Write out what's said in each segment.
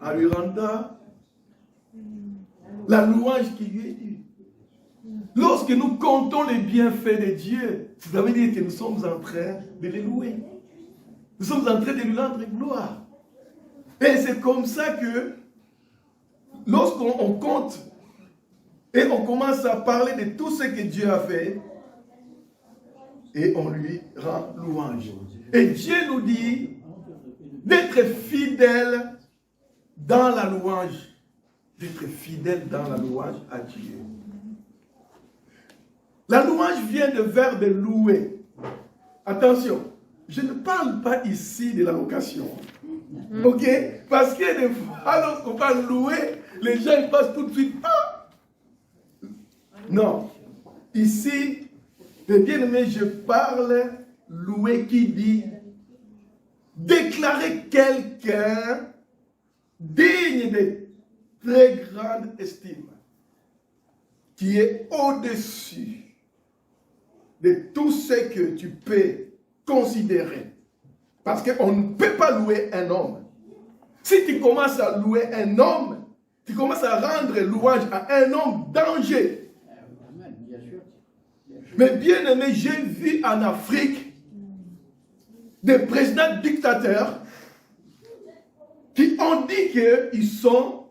en lui rendant la louange qui lui est due. Lorsque nous comptons les bienfaits de Dieu, ça veut dire que nous sommes en train de les louer. Nous sommes en train de lui rendre gloire. Et c'est comme ça que, lorsqu'on compte et on commence à parler de tout ce que Dieu a fait, et on lui rend louange. Et Dieu nous dit d'être fidèle dans la louange. D'être fidèle dans la louange à Dieu. La louange vient du verbe louer. Attention, je ne parle pas ici de la location. Ok? Parce que des fois, lorsqu'on parle louer, les gens ils passent tout de suite. Ah! Non. Ici, les bien-aimés, je parle louer qui dit déclarer quelqu'un digne de très grande estime, qui est au-dessus de tout ce que tu peux considérer. Parce qu'on ne peut pas louer un homme. Si tu commences à louer un homme, tu commences à rendre louange à un homme danger. Mais bien aimé, j'ai vu en Afrique des présidents dictateurs qui ont dit qu'ils sont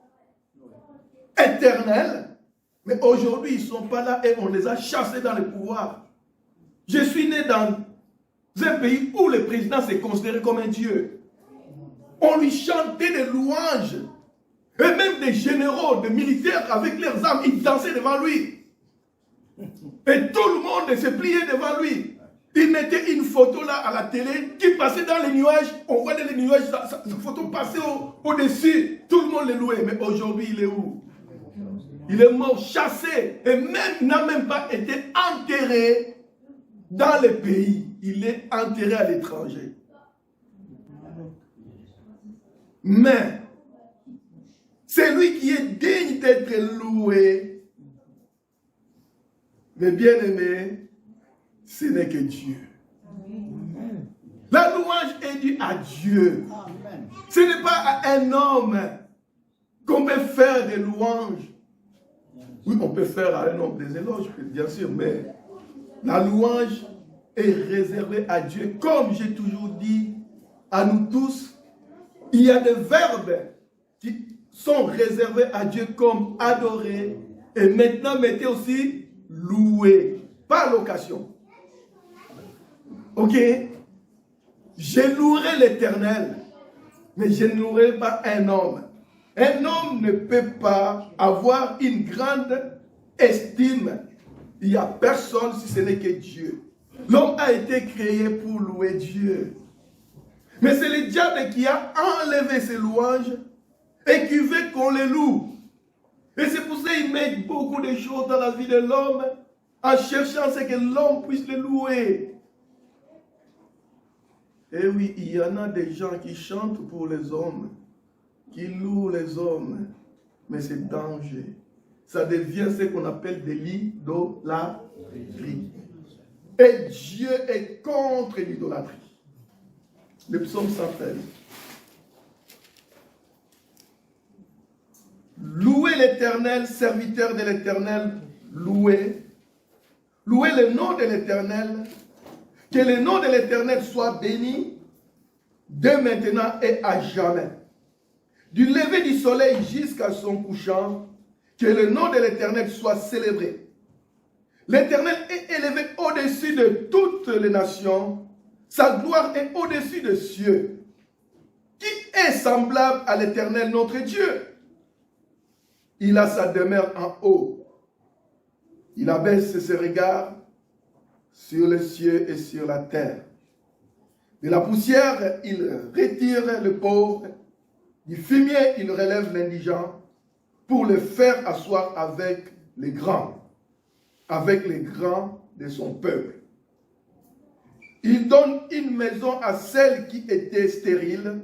éternels, mais aujourd'hui ils ne sont pas là et on les a chassés dans le pouvoir. Je suis né dans un pays où le président s'est considéré comme un dieu. On lui chantait des louanges. Et même des généraux, des militaires avec leurs armes, ils dansaient devant lui. Et tout le monde se pliait devant lui. Il mettait une photo là à la télé qui passait dans les nuages. On voyait les nuages, sa photo passait au-dessus. Tout le monde le louait. Mais aujourd'hui, il est où? Il est mort, chassé. Et même, il n'a même pas été enterré dans le pays. Il est enterré à l'étranger. Mais, c'est lui qui est digne d'être loué. Mais bien aimé, ce n'est que Dieu. La louange est due à Dieu. Ce n'est pas à un homme qu'on peut faire des louanges. Oui, on peut faire à un homme des éloges, bien sûr, mais la louange est réservée à Dieu. Comme j'ai toujours dit à nous tous, il y a des verbes qui sont réservés à Dieu comme adorer. Et maintenant, mettez aussi louer. Pas location. Ok? Je louerai l'Éternel, mais je ne louerai pas un homme. Un homme ne peut pas avoir une grande estime. Il n'y a personne si ce n'est que Dieu. L'homme a été créé pour louer Dieu. Mais c'est le diable qui a enlevé ses louanges et qui veut qu'on les loue. Et c'est pour ça qu'il met beaucoup de choses dans la vie de l'homme en cherchant ce que l'homme puisse le louer. Et oui, il y en a des gens qui chantent pour les hommes, qui louent les hommes, mais c'est danger. Ça devient ce qu'on appelle de l'idolâtrie. Et Dieu est contre l'idolâtrie. Le psaume 113. Louez l'Éternel, serviteur de l'Éternel, louez. Louez le nom de l'Éternel. Que le nom de l'Éternel soit béni dès maintenant et à jamais. Du lever du soleil jusqu'à son couchant, que le nom de l'Éternel soit célébré. L'Éternel est élevé au-dessus de toutes les nations. Sa gloire est au-dessus des cieux. Qui est semblable à l'Éternel notre Dieu? Il a sa demeure en haut. Il abaisse ses regards sur les cieux et sur la terre. De la poussière, il retire le pauvre. Du fumier, il relève l'indigent pour le faire asseoir avec les grands de son peuple. Il donne une maison à celle qui était stérile.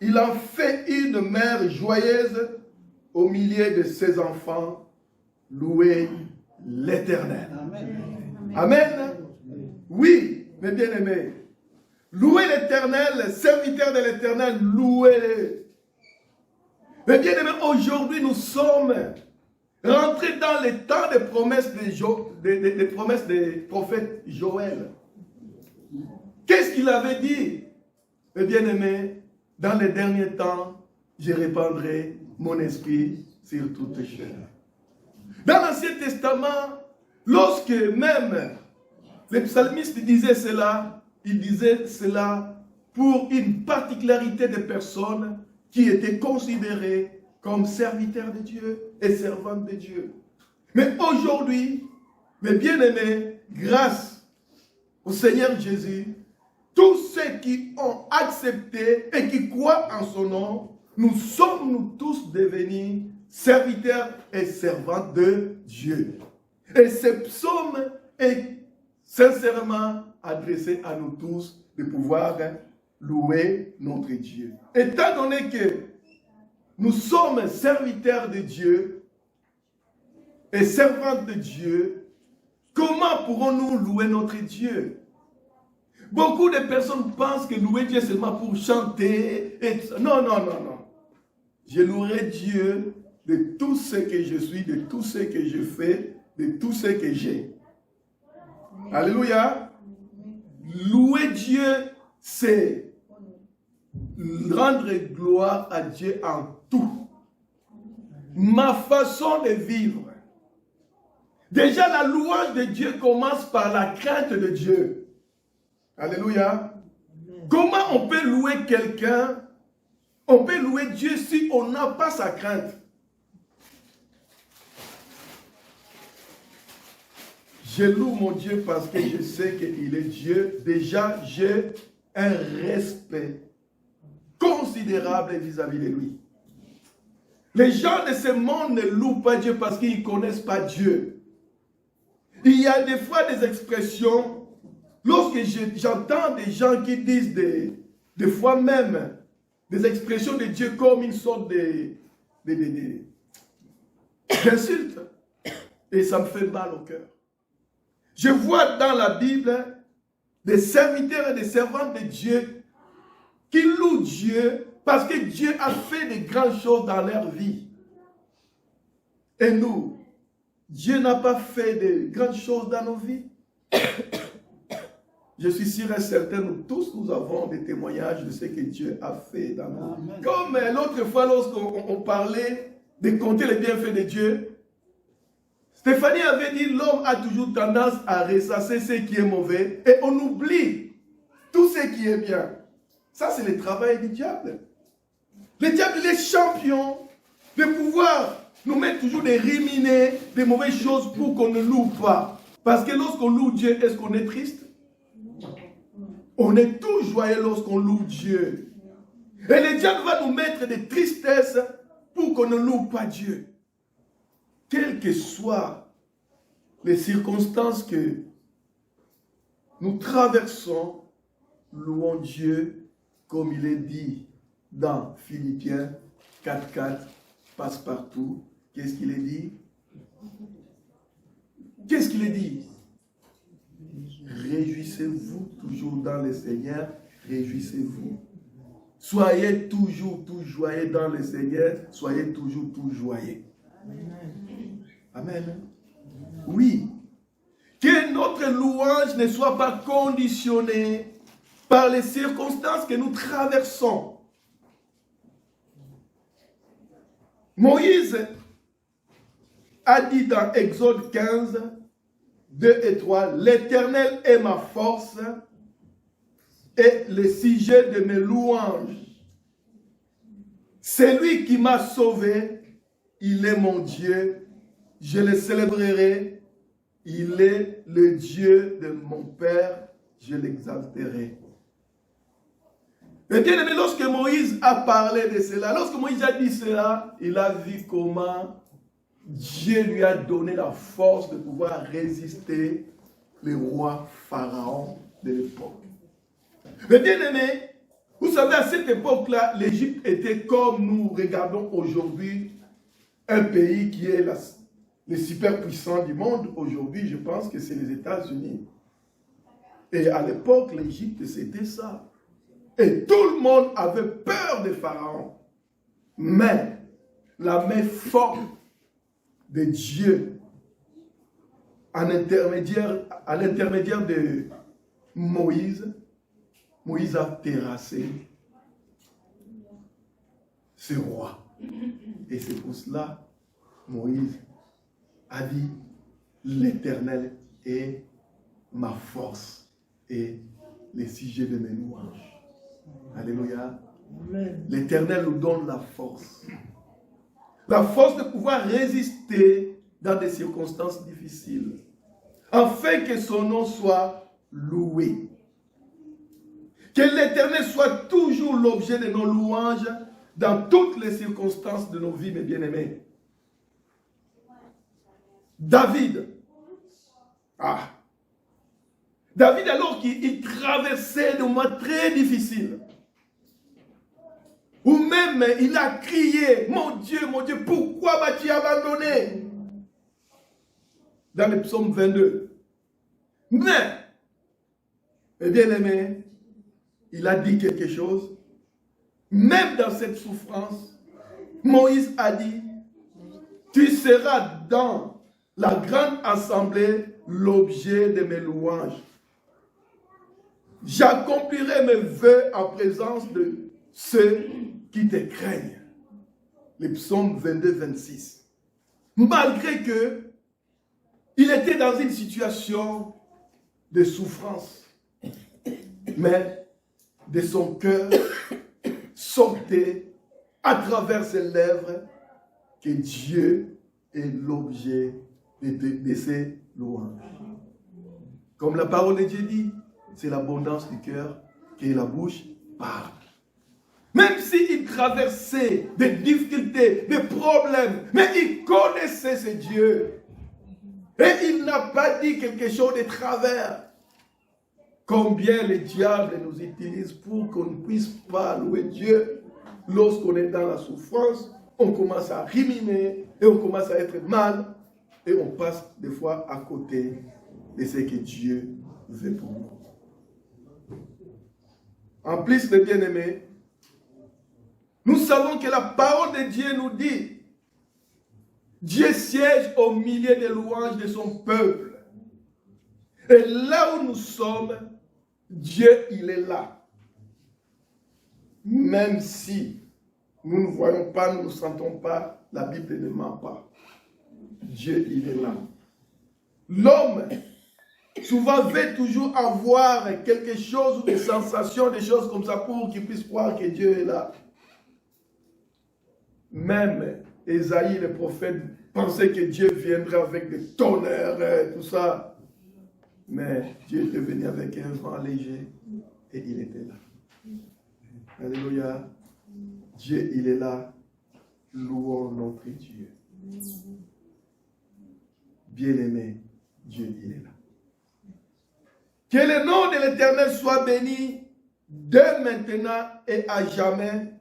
Il en fait une mère joyeuse au milieu de ses enfants. Louez l'Éternel. Amen. Amen. Oui, mes bien-aimés. Louez l'Éternel, serviteur de l'Éternel, louez-le. Mais bien aimé, aujourd'hui nous sommes rentrés dans les temps des promesses des promesses des prophètes Joël. Qu'est-ce qu'il avait dit? Mais bien aimé, dans les derniers temps, je répandrai mon esprit sur toutes choses. Dans l'Ancien Testament, lorsque même les psalmistes disaient cela, ils disaient cela pour une particularité de personnes qui étaient considérées comme serviteurs de Dieu et servantes de Dieu. Mais aujourd'hui, mes bien-aimés, grâce au Seigneur Jésus, tous ceux qui ont accepté et qui croient en son nom, nous sommes tous devenus serviteurs et servantes de Dieu. Et ce psaume est sincèrement adressé à nous tous de pouvoir louer notre Dieu. Étant donné que nous sommes serviteurs de Dieu et servantes de Dieu, comment pourrons-nous louer notre Dieu? Beaucoup de personnes pensent que louer Dieu seulement pour chanter. Non, non, non, non. Je louerai Dieu de tout ce que je suis, de tout ce que je fais, de tout ce que j'ai. Alléluia. Louer Dieu, c'est rendre gloire à Dieu en tout. Ma façon de vivre. Déjà, la louange de Dieu commence par la crainte de Dieu. Alléluia. Comment on peut louer quelqu'un? On peut louer Dieu si on n'a pas sa crainte. Je loue mon Dieu parce que je sais qu'il est Dieu. Déjà, j'ai un respect considérable vis-à-vis de lui. Les gens de ce monde ne louent pas Dieu parce qu'ils ne connaissent pas Dieu. Il y a des fois des expressions, lorsque j'entends des gens qui disent des fois même des expressions de Dieu comme une sorte d'insulte. Et ça me fait mal au cœur. Je vois dans la Bible des serviteurs et des servantes de Dieu qui louent Dieu parce que Dieu a fait de grandes choses dans leur vie. Et nous, Dieu n'a pas fait de grandes choses dans nos vies. Je suis sûr et certain, nous tous, nous avons des témoignages de ce que Dieu a fait dans nos vies. Comme l'autre fois, lorsqu'on parlait de compter les bienfaits de Dieu, Stéphanie avait dit, l'homme a toujours tendance à ressasser ce qui est mauvais et on oublie tout ce qui est bien. Ça, c'est le travail du diable. Le diable, il est champion de pouvoir nous mettre toujours des riminés, des mauvaises choses pour qu'on ne loue pas. Parce que lorsqu'on loue Dieu, est-ce qu'on est triste? On est tout joyeux lorsqu'on loue Dieu. Et le diable va nous mettre des tristesses pour qu'on ne loue pas Dieu. Quelles que soient les circonstances que nous traversons, louons Dieu comme il est dit dans Philippiens 4.4, passe partout. Qu'est-ce qu'il est dit? Qu'est-ce qu'il est dit? Réjouissez-vous toujours dans le Seigneur, réjouissez-vous. Soyez toujours tout joyeux dans le Seigneur, soyez toujours tout joyeux. Amen. Oui. Que notre louange ne soit pas conditionnée par les circonstances que nous traversons. Moïse a dit dans Exode 15, 2 et 3, l'Éternel est ma force et le sujet de mes louanges. C'est lui qui m'a sauvé, il est mon Dieu, je le célébrerai, il est le Dieu de mon Père, je l'exalterai. Et bien aimé, lorsque Moïse a parlé de cela, lorsque Moïse a dit cela, il a vu comment Dieu lui a donné la force de pouvoir résister le roi Pharaon de l'époque. Mais bien aimé, vous savez, à cette époque-là, l'Égypte était comme nous regardons aujourd'hui un pays qui est le super puissant du monde. Aujourd'hui, je pense que c'est les États-Unis. Et à l'époque, l'Égypte, c'était ça. Et tout le monde avait peur de Pharaon. Mais la main forte de Dieu à l'intermédiaire de Moïse, Moïse a terrassé ce roi. Et c'est pour cela Moïse a dit, l'Éternel est ma force et le sujet de mes louanges. Alléluia. L'Éternel nous donne la force. La force de pouvoir résister dans des circonstances difficiles, afin que son nom soit loué. Que l'Éternel soit toujours l'objet de nos louanges dans toutes les circonstances de nos vies, mes bien-aimés. David, David, alors qu'il traversait des moments très difficiles, ou même il a crié, mon Dieu, pourquoi m'as-tu abandonné? Dans le psaume 22. Mais, mes bien-aimés, il a dit quelque chose. Même dans cette souffrance, Moïse a dit, tu seras dans la grande assemblée l'objet de mes louanges. J'accomplirai mes vœux en présence de ceux qui te craignent. Le psaume 22, 26. Malgré que il était dans une situation de souffrance, mais de son cœur sortait à travers ses lèvres que Dieu est l'objet de ses louanges. Comme la parole de Dieu dit, c'est l'abondance du cœur que la bouche parle. Même s'il traversait des difficultés, des problèmes, mais il connaissait ce Dieu. Et il n'a pas dit quelque chose de travers. Combien le diable nous utilise pour qu'on ne puisse pas louer Dieu. Lorsqu'on est dans la souffrance, on commence à ruminer et on commence à être mal. Et on passe des fois à côté de ce que Dieu veut pour nous. En plus, mes bien-aimés, nous savons que la parole de Dieu nous dit, Dieu siège au milieu des louanges de son peuple. Et là où nous sommes, Dieu, il est là. Même si nous ne voyons pas, nous ne sentons pas, la Bible ne ment pas. Dieu, il est là. L'homme, souvent, veut toujours avoir quelque chose, des sensations, des choses comme ça, pour qu'il puisse croire que Dieu est là. Même Ésaïe, le prophète, pensait que Dieu viendrait avec des tonnerres et tout ça. Mais Dieu était venu avec un vent léger et il était là. Alléluia. Dieu, il est là. Louons notre Dieu. Bien-aimé, Dieu, il est là. Que le nom de l'Éternel soit béni dès maintenant et à jamais,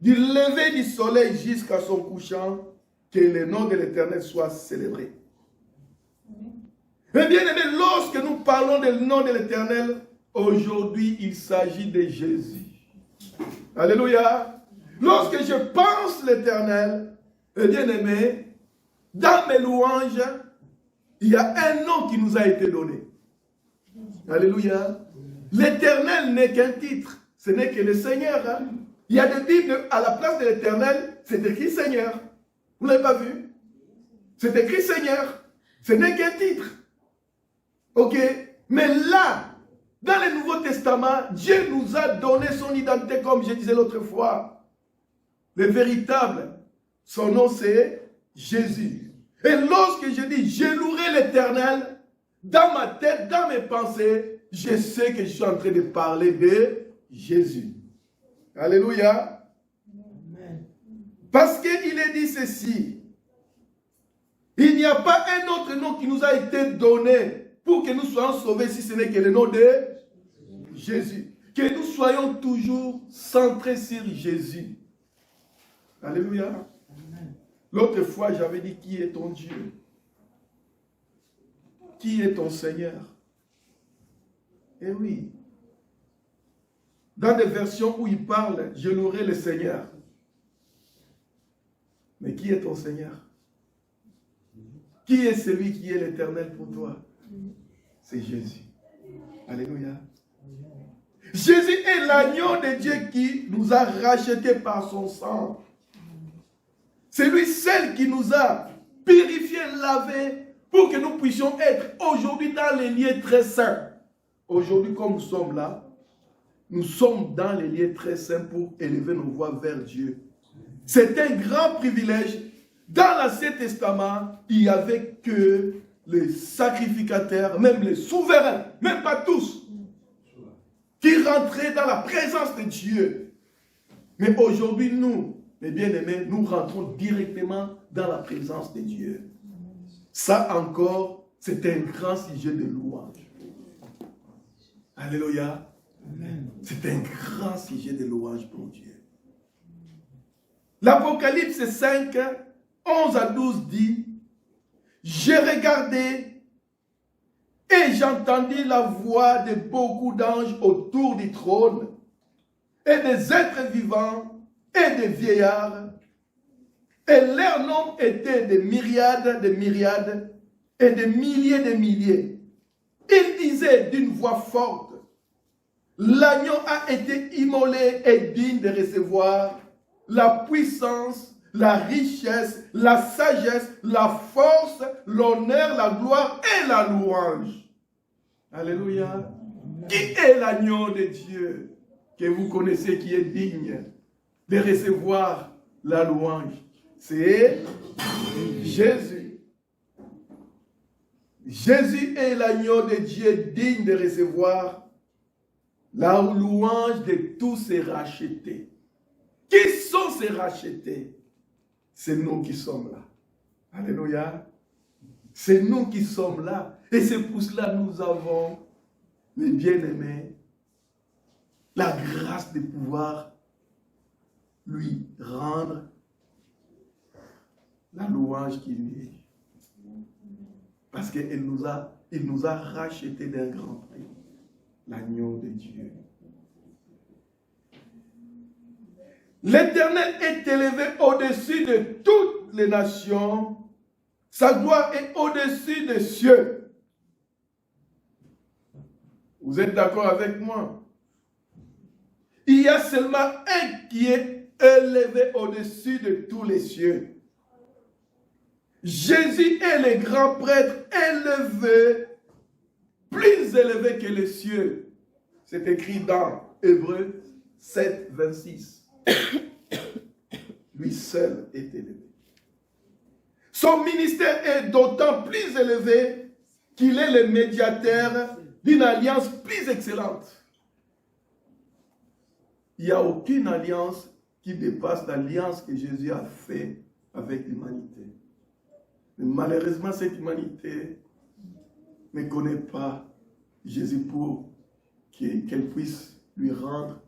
du lever du soleil jusqu'à son couchant, que le nom de l'Éternel soit célébré. Mais bien aimé, lorsque nous parlons du nom de l'Éternel, aujourd'hui il s'agit de Jésus. Alléluia. Lorsque je pense l'Éternel, bien aimé, dans mes louanges, il y a un nom qui nous a été donné. Alléluia. L'Éternel n'est qu'un titre, ce n'est que le Seigneur. Hein? Il y a des Bibles, à la place de l'Éternel, c'est écrit Seigneur. Vous ne l'avez pas vu? C'est écrit Seigneur. Ce n'est qu'un titre. Ok? Mais là, dans le Nouveau Testament, Dieu nous a donné son identité, comme je disais l'autre fois. Le véritable, son nom c'est Jésus. Et lorsque je dis, je louerai l'Éternel, dans ma tête, dans mes pensées, je sais que je suis en train de parler de Jésus. Alléluia. Amen. Parce qu'il est dit ceci. Il n'y a pas un autre nom qui nous a été donné pour que nous soyons sauvés si ce n'est que le nom de Jésus. Que nous soyons toujours centrés sur Jésus. Alléluia. L'autre fois, j'avais dit, qui est ton Dieu? Qui est ton Seigneur? Eh oui. Dans des versions où il parle, je louerai le Seigneur. Mais qui est ton Seigneur? Qui est celui qui est l'Éternel pour toi? C'est Jésus. Alléluia. Jésus est l'agneau de Dieu qui nous a rachetés par son sang. C'est lui seul qui nous a purifiés, lavés, pour que nous puissions être aujourd'hui dans les lieux très saints. Aujourd'hui, comme nous sommes là, nous sommes dans les lieux très saints pour élever nos voix vers Dieu. C'est un grand privilège. Dans l'Ancien Testament, il n'y avait que les sacrificateurs, même les souverains, même pas tous, qui rentraient dans la présence de Dieu. Mais aujourd'hui, nous, mes bien-aimés, nous rentrons directement dans la présence de Dieu. Ça encore, c'est un grand sujet de louange. Alléluia. C'est un grand sujet de louange pour Dieu. L'Apocalypse 5, 11 à 12 dit, « J'ai regardé et j'entendis la voix de beaucoup d'anges autour du trône et des êtres vivants et des vieillards. Et leur nombre était de myriades et de milliers. Ils disaient d'une voix forte, « L'agneau a été immolé et digne de recevoir la puissance, la richesse, la sagesse, la force, l'honneur, la gloire et la louange. » Alléluia. Qui est l'agneau de Dieu que vous connaissez qui est digne de recevoir la louange? C'est Jésus. Jésus est l'agneau de Dieu digne de recevoir la louange de tous ces rachetés. Qui sont ces rachetés? C'est nous qui sommes là. Alléluia. C'est nous qui sommes là. Et c'est pour cela que nous avons, mes bien-aimés, la grâce de pouvoir lui rendre la louange qu'il lui est. Parce qu'il nous a rachetés d'un grand prix. L'agneau de Dieu. L'Éternel est élevé au-dessus de toutes les nations. Sa gloire est au-dessus des cieux. Vous êtes d'accord avec moi? Il y a seulement un qui est élevé au-dessus de tous les cieux. Jésus est le grand prêtre élevé, plus élevé que les cieux. C'est écrit dans Hébreux 7, 26. Lui seul est élevé. Son ministère est d'autant plus élevé qu'il est le médiateur d'une alliance plus excellente. Il n'y a aucune alliance qui dépasse l'alliance que Jésus a faite avec l'humanité. Mais malheureusement, cette humanité ne connaît pas Jésus pour qu'elle puisse lui rendre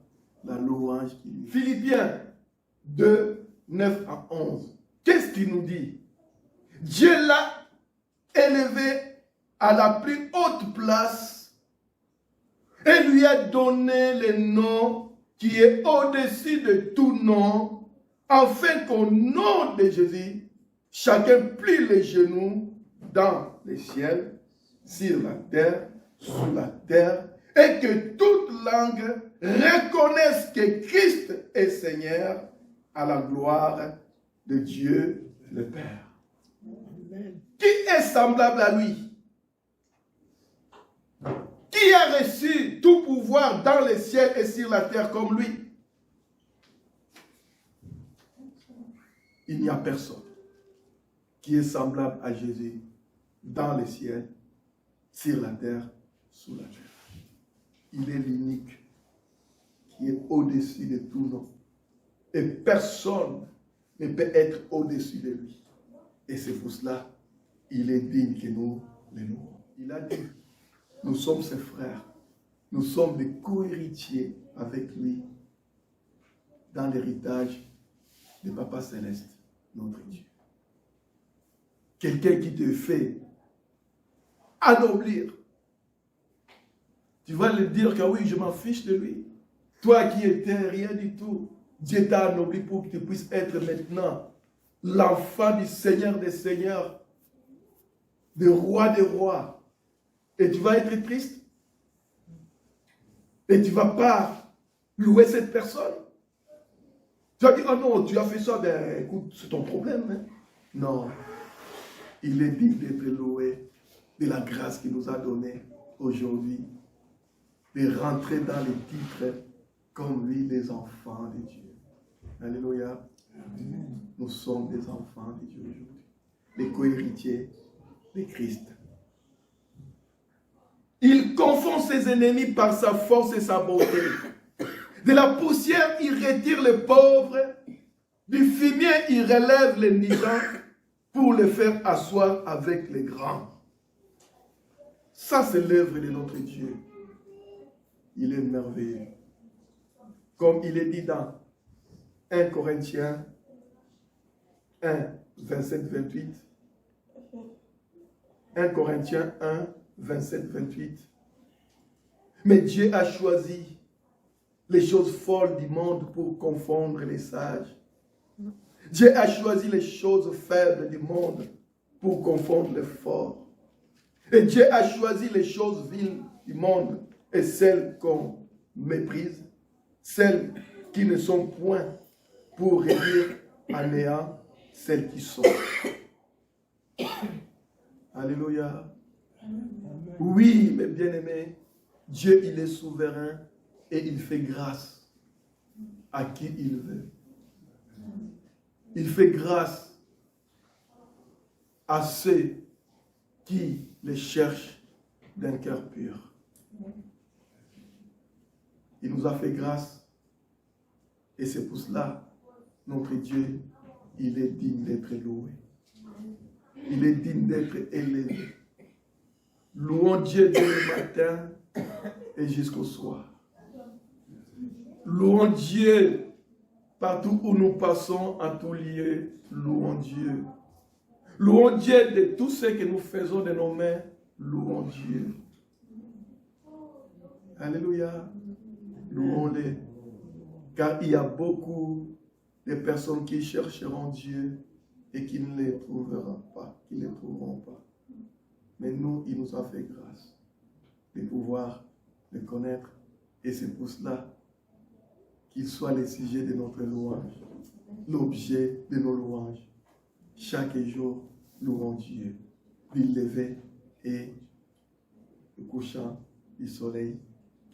la louange qu'il lui. Philippiens 2, 9 à 11. Qu'est-ce qu'il nous dit? Dieu l'a élevé à la plus haute place et lui a donné le nom qui est au-dessus de tout nom, afin qu'au nom de Jésus, chacun plie les genoux dans les ciels, sur la terre, sous la terre, et que toute langue reconnaisse que Christ est Seigneur, à la gloire de Dieu le Père. Amen. Qui est semblable à lui? Qui a reçu tout pouvoir dans les ciels et sur la terre comme lui? Il n'y a personne qui est semblable à Jésus dans les ciels, sur la terre, sous la terre. Il est l'unique qui est au-dessus de tout nom. Et personne ne peut être au-dessus de lui. Et c'est pour cela il est digne que nous le louons. Il a dit, nous sommes ses frères. Nous sommes des co-héritiers avec lui dans l'héritage de Papa Céleste, notre Dieu. Quelqu'un qui te fait anoblir. Tu vas lui dire que oui, je m'en fiche de lui. Toi qui étais rien du tout, Dieu t'a anobli pour que tu puisses être maintenant l'enfant du Seigneur des Seigneurs, du Roi des Rois. Et tu vas être triste. Et tu ne vas pas louer cette personne. Tu vas dire, oh non, tu as fait ça, ben écoute, c'est ton problème. Hein? Non. Il est dit d'être loué de la grâce qu'il nous a donnée aujourd'hui, de rentrer dans les titres comme lui, les enfants de Dieu. Alléluia. Nous sommes des enfants de Dieu aujourd'hui, les co-héritiers de Christ. Il confond ses ennemis par sa force et sa bonté. De la poussière, il retire les pauvres. Du fumier, il relève les indigents pour les faire asseoir avec les grands. Ça, c'est l'œuvre de notre Dieu. Il est merveilleux. Comme il est dit dans 1 Corinthiens 1, 27, 28. 1 Corinthiens 1, 27, 28. Mais Dieu a choisi les choses folles du monde pour confondre les sages. Dieu a choisi les choses faibles du monde pour confondre les forts. Et Dieu a choisi les choses viles du monde et celles qu'on méprise, celles qui ne sont point, pour réduire à néant celles qui sont. Alléluia. Oui, mes bien-aimés, Dieu, il est souverain et il fait grâce à qui il veut. Il fait grâce à ceux qui les cherchent d'un cœur pur. Il nous a fait grâce et c'est pour cela, notre Dieu, il est digne d'être loué. Il est digne d'être élevé. Louons Dieu dès le matin et jusqu'au soir. Louons Dieu partout où nous passons, en tout lieu. Louons Dieu. Louons Dieu de tout ce que nous faisons de nos mains. Louons Dieu. Alléluia. Louons-le. Car il y a beaucoup de personnes qui chercheront Dieu et qui ne les trouveront pas, qui ne les trouveront pas. Mais nous, il nous a fait grâce de pouvoir le connaître. Et c'est pour cela qu'il soit le sujet de notre louange, l'objet de nos louanges. Chaque jour, louons Dieu, du lever et le couchant du soleil.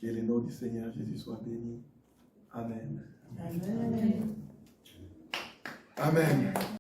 Que le nom du Seigneur Jésus soit béni. Amen. Amen. Amen.